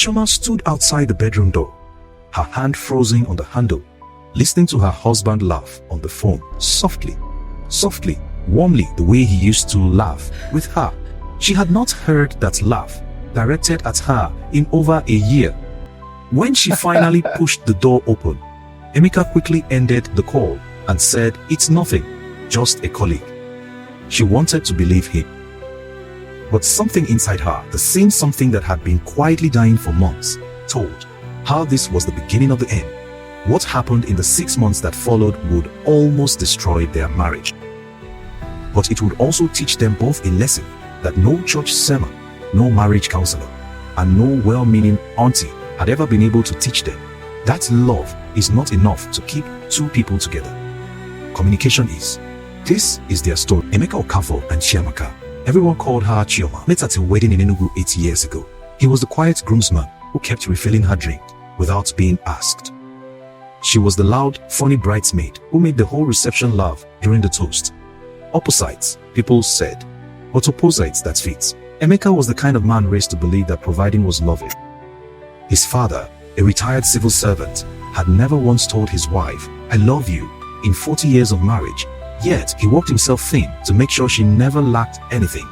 Chioma stood outside the bedroom door, her hand frozen on the handle, listening to her husband laugh on the phone, softly, warmly, the way he used to laugh with her. She had not heard that laugh directed at her in over a year. When she finally pushed the door open, Emeka quickly ended the call and said, "It's nothing, just a colleague." She wanted to believe him. But something inside her, the same something that had been quietly dying for months, told her this was the beginning of the end. What happened in the 6 months that followed would almost destroy their marriage. But it would also teach them both a lesson that no church sermon, no marriage counselor, and no well-meaning auntie had ever been able to teach them. That love is not enough to keep two people together. Communication is. This is their story. Emeka Okafor and Chiamaka. Everyone called her Chioma. Met at a wedding in Enugu 8 years ago. He was the quiet groomsman who kept refilling her drink without being asked. She was the loud, funny bridesmaid who made the whole reception laugh during the toast. Opposites, people said, but opposites that fits. Emeka was the kind of man raised to believe that providing was loving. His father, a retired civil servant, had never once told his wife, "I love you," in 40 years of marriage, yet he worked himself thin to make sure she never lacked anything.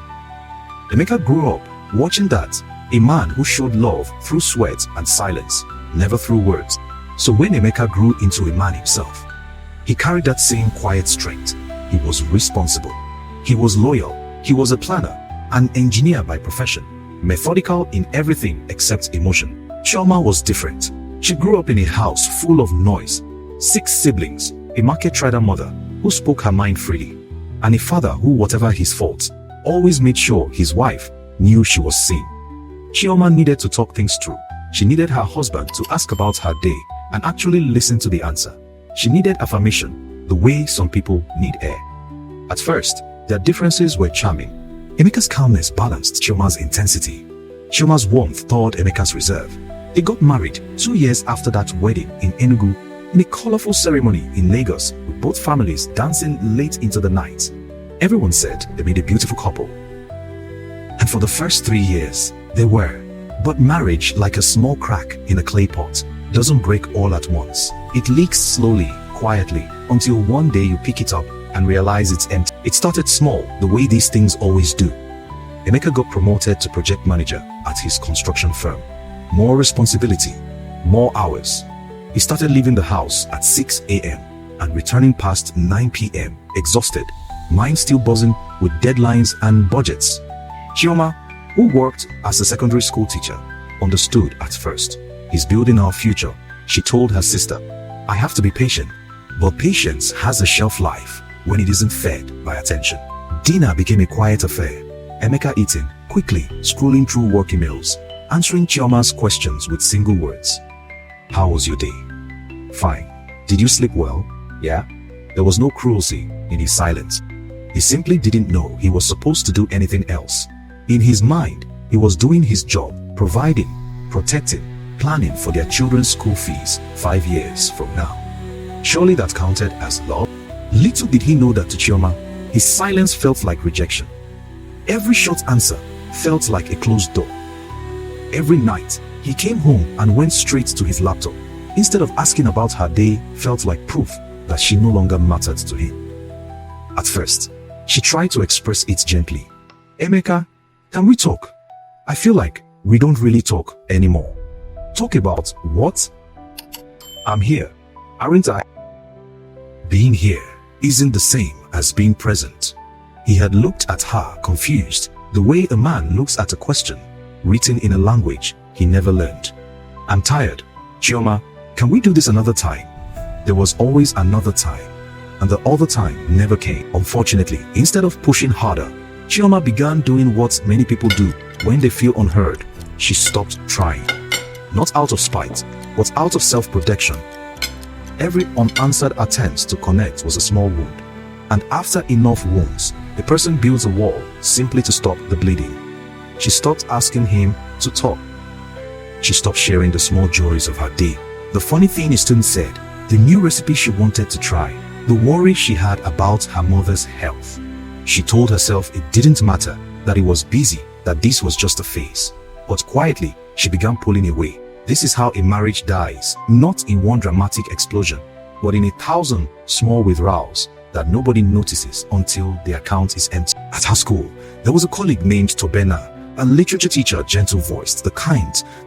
Emeka grew up watching that, a man who showed love through sweat and silence, never through words. So when Emeka grew into a man himself, he carried that same quiet strength. He was responsible. He was loyal. He was a planner, an engineer by profession, methodical in everything except emotion. Chioma was different. She grew up in a house full of noise, 6 siblings, a market-trader mother who spoke her mind freely, and a father who, whatever his faults, always made sure his wife knew she was seen. Chioma needed to talk things through. She needed her husband to ask about her day and actually listen to the answer. She needed affirmation, the way some people need air. At first, their differences were charming. Emeka's calmness balanced Chioma's intensity. Chioma's warmth thawed Emeka's reserve. They got married 2 years after that wedding in Enugu, in a colorful ceremony in Lagos, with both families dancing late into the night. Everyone said they made a beautiful couple. And for the first 3 years, they were. But marriage, like a small crack in a clay pot, doesn't break all at once. It leaks slowly, quietly, until one day you pick it up and realize it's empty. It started small, the way these things always do. Emeka got promoted to project manager at his construction firm. More responsibility, more hours. He started leaving the house at 6 a.m. and returning past 9 p.m. exhausted, mind still buzzing with deadlines and budgets. Chioma, who worked as a secondary school teacher, understood at first. "He's building our future," she told her sister. "I have to be patient." But patience has a shelf life when it isn't fed by attention. Dinner became a quiet affair. Emeka eating, quickly scrolling through work emails, answering Chioma's questions with single words. "How was your day?" "Fine." "Did you sleep well?" "Yeah." There was no cruelty in his silence. He simply didn't know he was supposed to do anything else. In his mind, he was doing his job, providing, protecting, planning for their children's school fees 5 years from now. Surely that counted as love? Little did he know that to Chioma, his silence felt like rejection. Every short answer felt like a closed door. Every night, he came home and went straight to his laptop. Instead of asking about her day, felt like proof that she no longer mattered to him. At first, she tried to express it gently. "Emeka, can we talk? I feel like we don't really talk anymore." "Talk about what?" "I'm here, aren't I?" Being here isn't the same as being present. He had looked at her confused, the way a man looks at a question written in a language he never learned. "I'm tired. Chioma, can we do this another time?" There was always another time, and the other time never came. Unfortunately, instead of pushing harder, Chioma began doing what many people do when they feel unheard. She stopped trying. Not out of spite, but out of self-protection. Every unanswered attempt to connect was a small wound, and after enough wounds, the person builds a wall simply to stop the bleeding. She stopped asking him to talk. She stopped sharing the small joys of her day. The funny thing, his student said, the new recipe she wanted to try, the worry she had about her mother's health. She told herself it didn't matter, that he was busy, that this was just a phase. But quietly, she began pulling away. This is how a marriage dies, not in one dramatic explosion, but in 1,000 small withdrawals that nobody notices until the account is empty. At her school, there was a colleague named Tobena, a literature teacher, gentle-voiced, the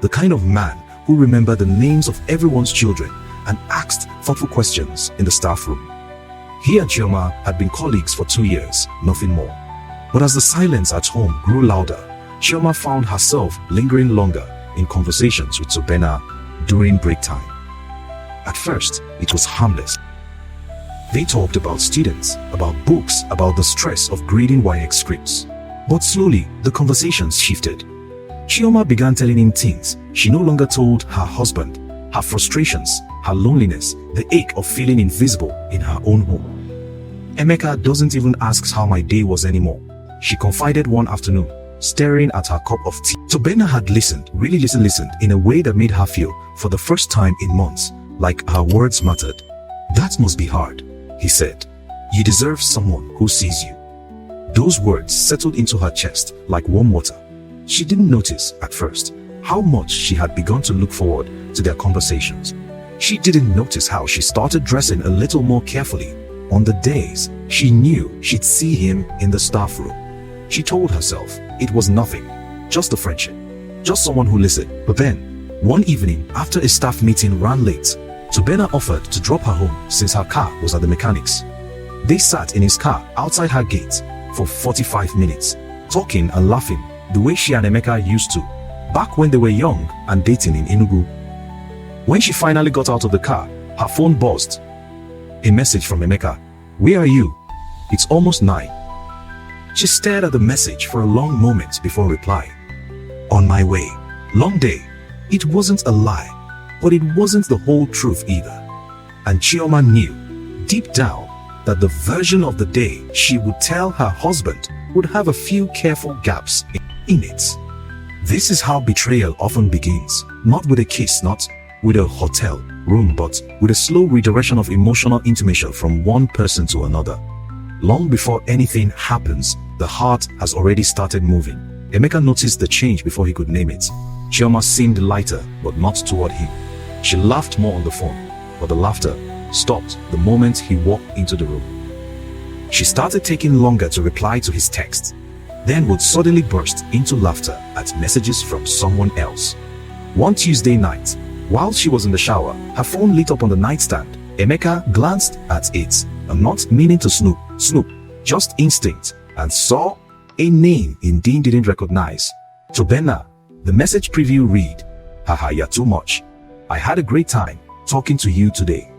kind of man who remembered the names of everyone's children and asked thoughtful questions in the staff room. He and Chioma had been colleagues for 2 years, nothing more. But as the silence at home grew louder, Chioma found herself lingering longer in conversations with Tobena during break time. At first, it was harmless. They talked about students, about books, about the stress of grading YX scripts. But slowly, the conversations shifted. Chioma began telling him things she no longer told her husband, her frustrations, her loneliness, the ache of feeling invisible in her own home. Emeka doesn't even ask how my day was anymore, she confided one afternoon, staring at her cup of tea. Tobena had listened, really listened in a way that made her feel, for the first time in months, like her words mattered. That must be hard, he said. You deserve someone who sees you. Those words settled into her chest like warm water. She didn't notice, at first, how much she had begun to look forward to their conversations. She didn't notice how she started dressing a little more carefully on the days she knew she'd see him in the staff room. She told herself it was nothing, just a friendship, just someone who listened. But then, one evening after a staff meeting ran late, Tobena offered to drop her home since her car was at the mechanics. They sat in his car outside her gate for 45 minutes, talking and laughing the way she and Emeka used to, back when they were young and dating in Enugu. When she finally got out of the car, her phone buzzed. A message from Emeka. Where are you? It's almost 9. She stared at the message for a long moment before replying. On my way. Long day. It wasn't a lie, but it wasn't the whole truth either. And Chioma knew, deep down, that the version of the day she would tell her husband would have a few careful gaps in it. This is how betrayal often begins, not with a kiss, not with a hotel room, but with a slow redirection of emotional intimacy from one person to another. Long before anything happens, the heart has already started moving. Emeka noticed the change before he could name it. Chioma seemed lighter, but not toward him. She laughed more on the phone, but the laughter stopped the moment he walked into the room. She started taking longer to reply to his text, then would suddenly burst into laughter at messages from someone else. One Tuesday night, while she was in the shower, her phone lit up on the nightstand. Emeka glanced at it, not meaning to snoop, just instinct, and saw a name he didn't recognize. Tobena. The message preview read, Haha, you're too much. I had a great time talking to you today.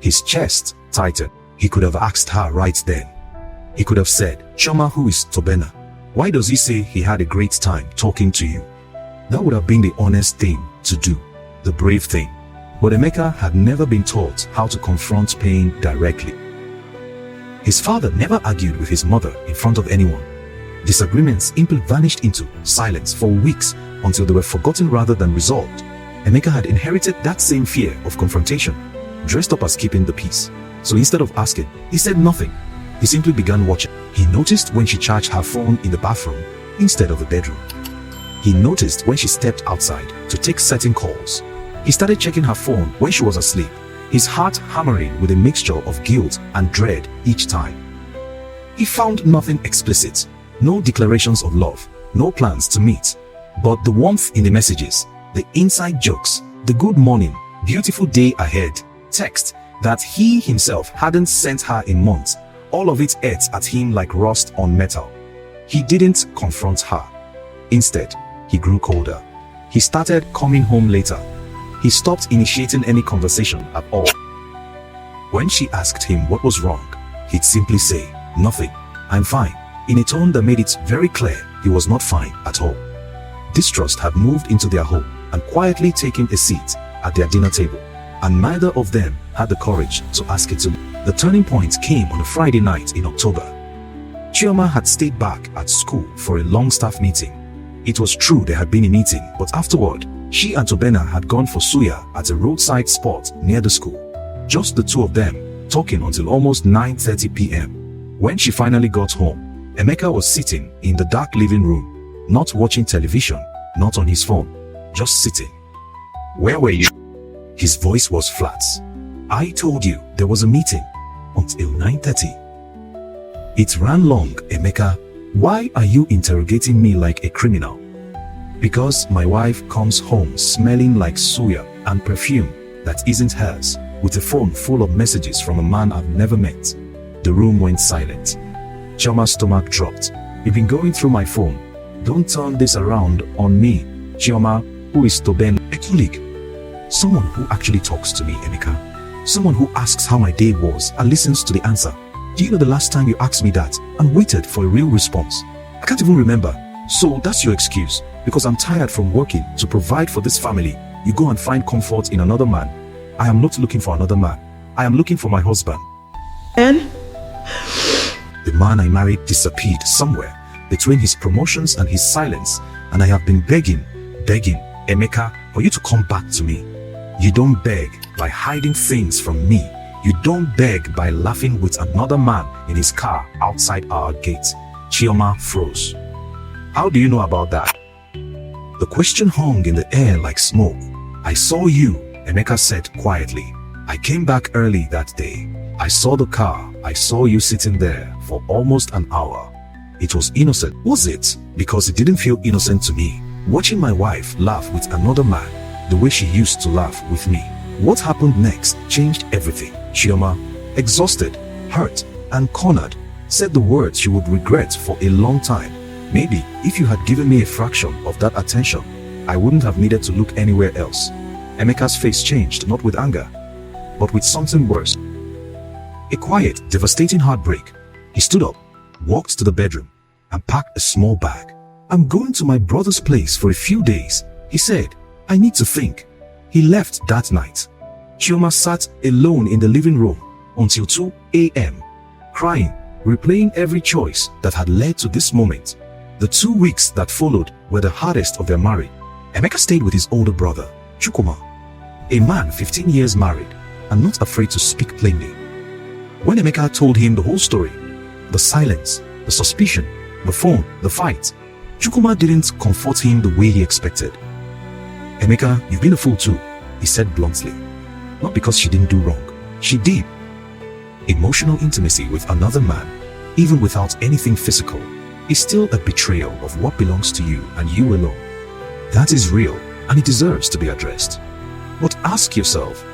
His chest tightened. He could have asked her right then. He could have said, Chioma, who is Tobena? Why does he say he had a great time talking to you? That would have been the honest thing to do, the brave thing. But Emeka had never been taught how to confront pain directly. His father never argued with his mother in front of anyone. Disagreements simply vanished into silence for weeks until they were forgotten rather than resolved. Emeka had inherited that same fear of confrontation, dressed up as keeping the peace. So instead of asking, he said nothing. He simply began watching. He noticed when she charged her phone in the bathroom instead of the bedroom. He noticed when she stepped outside to take certain calls. He started checking her phone when she was asleep, his heart hammering with a mixture of guilt and dread each time. He found nothing explicit, no declarations of love, no plans to meet, but the warmth in the messages, the inside jokes, the good morning, beautiful day ahead text that he himself hadn't sent her in months. All of it ate at him like rust on metal. He didn't confront her. Instead, he grew colder. He started coming home later. He stopped initiating any conversation at all. When she asked him what was wrong, he'd simply say, nothing, I'm fine, in a tone that made it very clear he was not fine at all. Distrust had moved into their home and quietly taken a seat at their dinner table, and neither of them had the courage to ask it to leave. The turning point came on a Friday night in October. Chioma had stayed back at school for a long staff meeting. It was true there had been a meeting, but afterward, she and Tobena had gone for suya at a roadside spot near the school. Just the two of them, talking until almost 9:30 p.m. When she finally got home, Emeka was sitting in the dark living room, not watching television, not on his phone, just sitting. Where were you? His voice was flat. I told you there was a meeting until 9:30. It ran long, Emeka. Why are you interrogating me like a criminal? Because my wife comes home smelling like suya and perfume that isn't hers, with a phone full of messages from a man I've never met. The room went silent. Chioma's stomach dropped. You've been going through my phone. Don't turn this around on me. Chioma, who is Toben? A colleague. Someone who actually talks to me, Emeka. Someone who asks how my day was and listens to the answer. Do you know the last time you asked me that and waited for a real response? I can't even remember. So that's your excuse. Because I'm tired from working to provide for this family, you go and find comfort in another man. I am not looking for another man. I am looking for my husband. And? The man I married disappeared somewhere between his promotions and his silence, and I have been begging, Emeka, for you to come back to me. You don't beg by hiding things from me. You don't beg by laughing with another man in his car outside our gate. Chioma froze. How do you know about that? The question hung in the air like smoke. I saw you, Emeka said quietly. I came back early that day. I saw the car. I saw you sitting there for almost an hour. It was innocent, was it? Because it didn't feel innocent to me. Watching my wife laugh with another man, the way she used to laugh with me. What happened next changed everything. Chioma, exhausted, hurt, and cornered, said the words she would regret for a long time. Maybe if you had given me a fraction of that attention, I wouldn't have needed to look anywhere else. Emeka's face changed, not with anger, but with something worse. A quiet, devastating heartbreak. He stood up, walked to the bedroom, and packed a small bag. I'm going to my brother's place for a few days, he said. I need to think. He left that night. Chioma sat alone in the living room until 2 a.m., crying, replaying every choice that had led to this moment. The 2 weeks that followed were the hardest of their marriage. Emeka stayed with his older brother, Chukwuma, a man 15 years married and not afraid to speak plainly. When Emeka told him the whole story, the silence, the suspicion, the phone, the fight, Chukwuma didn't comfort him the way he expected. Emeka, you've been a fool too, he said bluntly. Not because she didn't do wrong. She did. Emotional intimacy with another man, even without anything physical, is still a betrayal of what belongs to you and you alone. That is real and it deserves to be addressed. But ask yourself,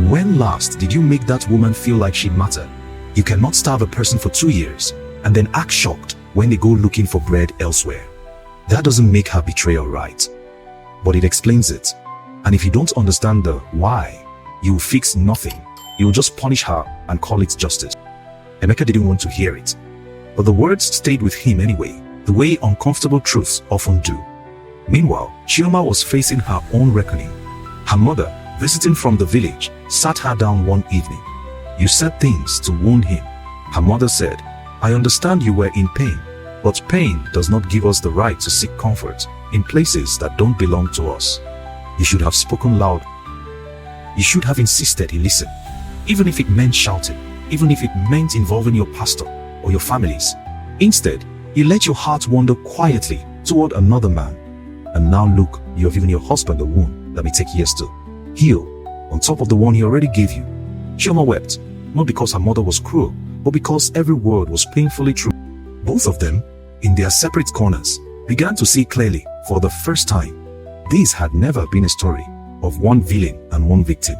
when last did you make that woman feel like she mattered? You cannot starve a person for 2 years and then act shocked when they go looking for bread elsewhere. That doesn't make her betrayal right, but it explains it. And if you don't understand the why, you will fix nothing. You will just punish her and call it justice. Emeka didn't want to hear it, but the words stayed with him anyway, the way uncomfortable truths often do. Meanwhile, Chioma was facing her own reckoning. Her mother, visiting from the village, sat her down one evening. You said things to wound him. Her mother said, I understand you were in pain, but pain does not give us the right to seek comfort in places that don't belong to us. You should have spoken loud. You should have insisted he listened, even if it meant shouting, even if it meant involving your pastor or your families. Instead, you let your heart wander quietly toward another man. And now look, you have given your husband a wound that may take years to heal, on top of the one he already gave you. Chioma wept, not because her mother was cruel, but because every word was painfully true. Both of them, in their separate corners, began to see clearly for the first time. This had never been a story of one villain and one victim.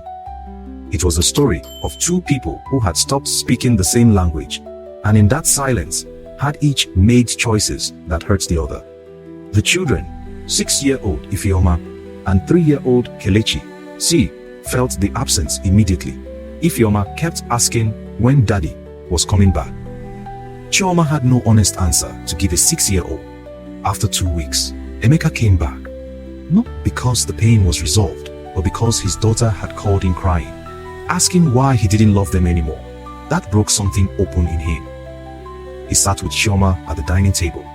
It was a story of two people who had stopped speaking the same language, and in that silence, had each made choices that hurt the other. The children, 6-year-old Ifeoma and 3-year-old Kelechi, felt the absence immediately. Ifeoma kept asking when daddy was coming back. Chioma had no honest answer to give a 6-year-old. After 2 weeks, Emeka came back, not because the pain was resolved, but because his daughter had called him crying, asking why he didn't love them anymore. That broke something open in him. He sat with Chioma at the dining table,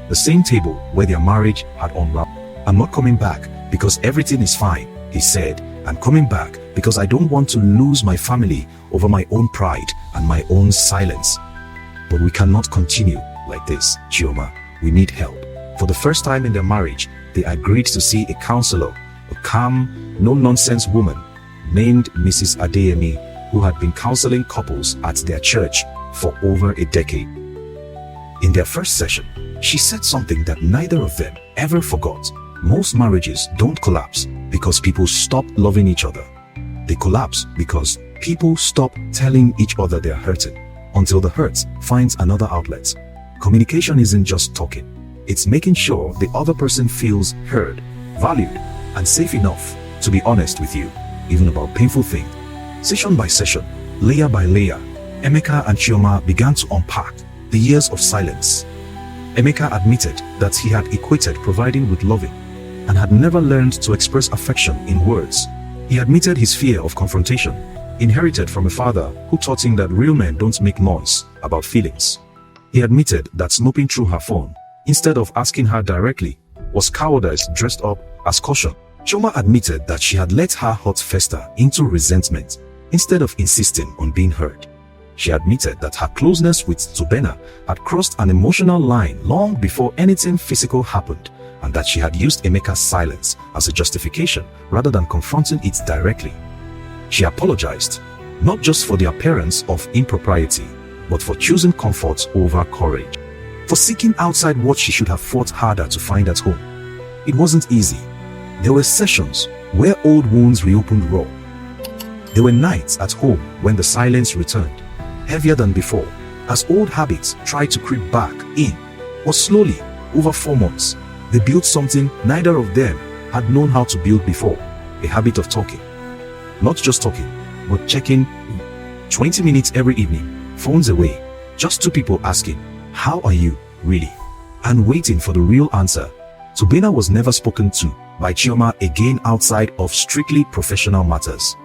the same table where their marriage had unraveled. I'm not coming back because everything is fine, he said. I'm coming back because I don't want to lose my family over my own pride and my own silence. But we cannot continue like this, Chioma. We need help. For the first time in their marriage, they agreed to see a counselor a calm, no-nonsense woman named Mrs. Adeyemi, who had been counseling couples at their church for over a decade. In their first session, she said something that neither of them ever forgot. Most marriages don't collapse because people stop loving each other. They collapse because people stop telling each other they're hurting until the hurt finds another outlet. Communication isn't just talking. It's making sure the other person feels heard, valued, and safe enough to be honest with you, even about painful things. Session by session, layer by layer, Emeka and Chioma began to unpack the years of silence. Emeka admitted that he had equated providing with loving and had never learned to express affection in words. He admitted his fear of confrontation, inherited from a father who taught him that real men don't make noise about feelings. He admitted that snooping through her phone, instead of asking her directly, was cowardice dressed up as caution. Chioma admitted that she had let her hurt fester into resentment instead of insisting on being heard. She admitted that her closeness with Tubena had crossed an emotional line long before anything physical happened, and that she had used Emeka's silence as a justification rather than confronting it directly. She apologized, not just for the appearance of impropriety, but for choosing comfort over courage, for seeking outside what she should have fought harder to find at home. It wasn't easy. There were sessions where old wounds reopened raw. There were nights at home when the silence returned, heavier than before, as old habits tried to creep back in. But slowly, over 4 months, they built something neither of them had known how to build before: a habit of talking. Not just talking, but checking 20 minutes every evening, phones away, just two people asking, "How are you, really?" and waiting for the real answer. Tubena was never spoken to by Chioma again outside of strictly professional matters.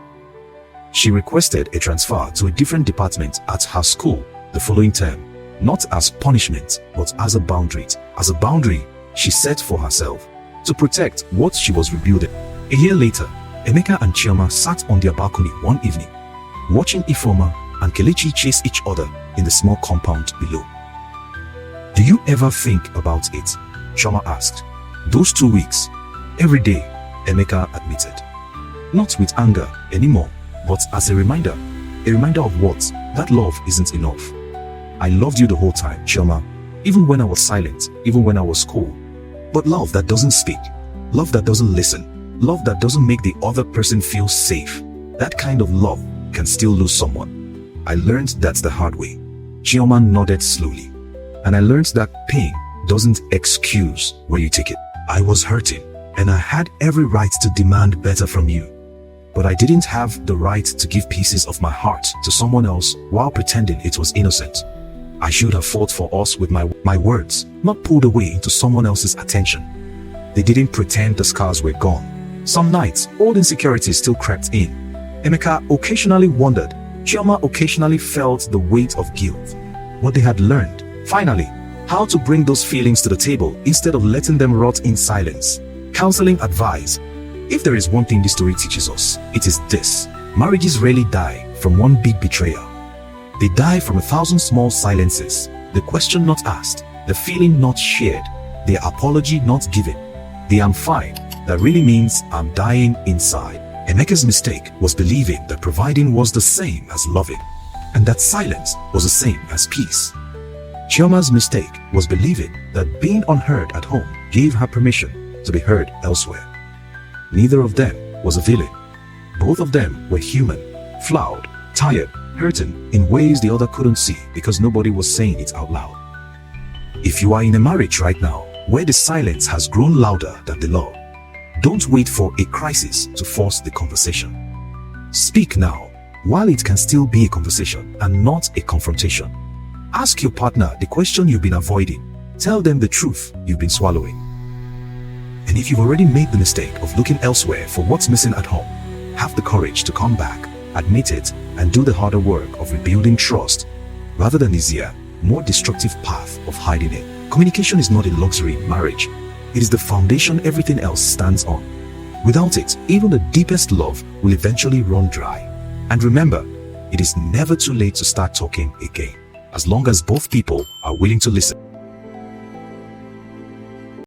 She requested a transfer to a different department at her school the following term, not as punishment, but as a boundary she set for herself to protect what she was rebuilding. A year later, Emeka and Chioma sat on their balcony one evening, watching Ifeoma and Kelechi chase each other in the small compound below. "Do you ever think about it?" Chioma asked. "Those 2 weeks, every day," Emeka admitted. Not with anger anymore, but as a reminder of what? That love isn't enough. "I loved you the whole time, Chioma, even when I was silent, even when I was cool. But love that doesn't speak, love that doesn't listen, love that doesn't make the other person feel safe, that kind of love can still lose someone. I learned that the hard way." Chioma nodded slowly. "And I learned that pain doesn't excuse where you take it. I was hurting, and I had every right to demand better from you. But I didn't have the right to give pieces of my heart to someone else while pretending it was innocent. I should have fought for us with my words, not pulled away into someone else's attention." They didn't pretend the scars were gone. Some nights, old insecurities still crept in. Emeka occasionally wondered. Chioma occasionally felt the weight of guilt. What they had learned, finally, how to bring those feelings to the table instead of letting them rot in silence. Counseling advice. If there is one thing this story teaches us, it is this: marriages rarely die from one big betrayal. They die from 1,000 small silences, the question not asked, the feeling not shared, the apology not given, the "I'm fine" that really means "I'm dying inside." Emeka's mistake was believing that providing was the same as loving, and that silence was the same as peace. Chioma's mistake was believing that being unheard at home gave her permission to be heard elsewhere. Neither of them was a villain. Both of them were human, flawed, tired, hurting in ways the other couldn't see because nobody was saying it out loud. If you are in a marriage right now where the silence has grown louder than the love, don't wait for a crisis to force the conversation. Speak now, while it can still be a conversation and not a confrontation. Ask your partner the question you've been avoiding. Tell them the truth you've been swallowing. And if you've already made the mistake of looking elsewhere for what's missing at home, have the courage to come back, admit it, and do the harder work of rebuilding trust rather than the easier, more destructive path of hiding it. Communication is not a luxury in marriage. It is the foundation everything else stands on. Without it, even the deepest love will eventually run dry. And remember, it is never too late to start talking again, as long as both people are willing to listen.